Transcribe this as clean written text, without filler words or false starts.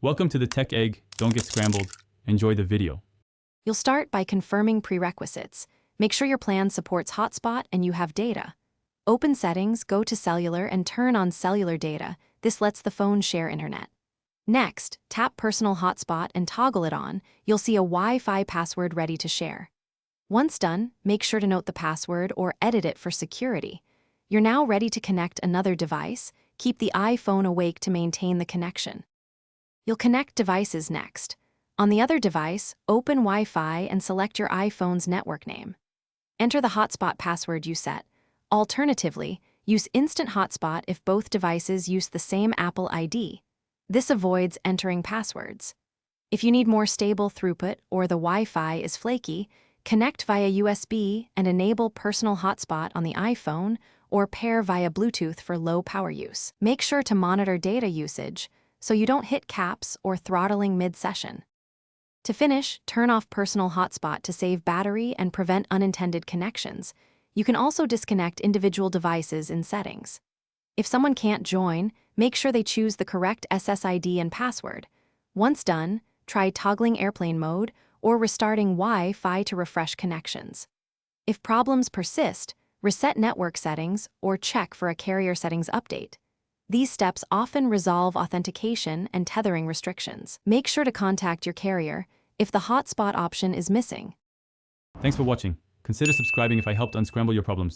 Welcome to the Tech Egg. Don't get scrambled. Enjoy the video. You'll start by confirming prerequisites. Make sure your plan supports Hotspot and you have data. Open Settings, go to Cellular and turn on Cellular Data. This lets the phone share internet. Next, tap Personal Hotspot and toggle it on. You'll see a Wi-Fi password ready to share. Once done, make sure to note the password or edit it for security. You're now ready to connect another device. Keep the iPhone awake to maintain the connection. You'll connect devices next. On the other device, open Wi-Fi and select your iPhone's network name. Enter the hotspot password you set. Alternatively, use Instant Hotspot if both devices use the same Apple ID. This avoids entering passwords. If you need more stable throughput or the Wi-Fi is flaky, connect via USB and enable Personal Hotspot on the iPhone or pair via Bluetooth for low power use. Make sure to monitor data usage so you don't hit caps or throttling mid-session. To finish, turn off Personal Hotspot to save battery and prevent unintended connections. You can also disconnect individual devices in settings. If someone can't join, make sure they choose the correct SSID and password. Once done, try toggling airplane mode or restarting Wi-Fi to refresh connections. If problems persist, reset network settings or check for a carrier settings update. These steps often resolve authentication and tethering restrictions. Make sure to contact your carrier if the hotspot option is missing. Thanks for watching. Consider subscribing if I helped unscramble your problems.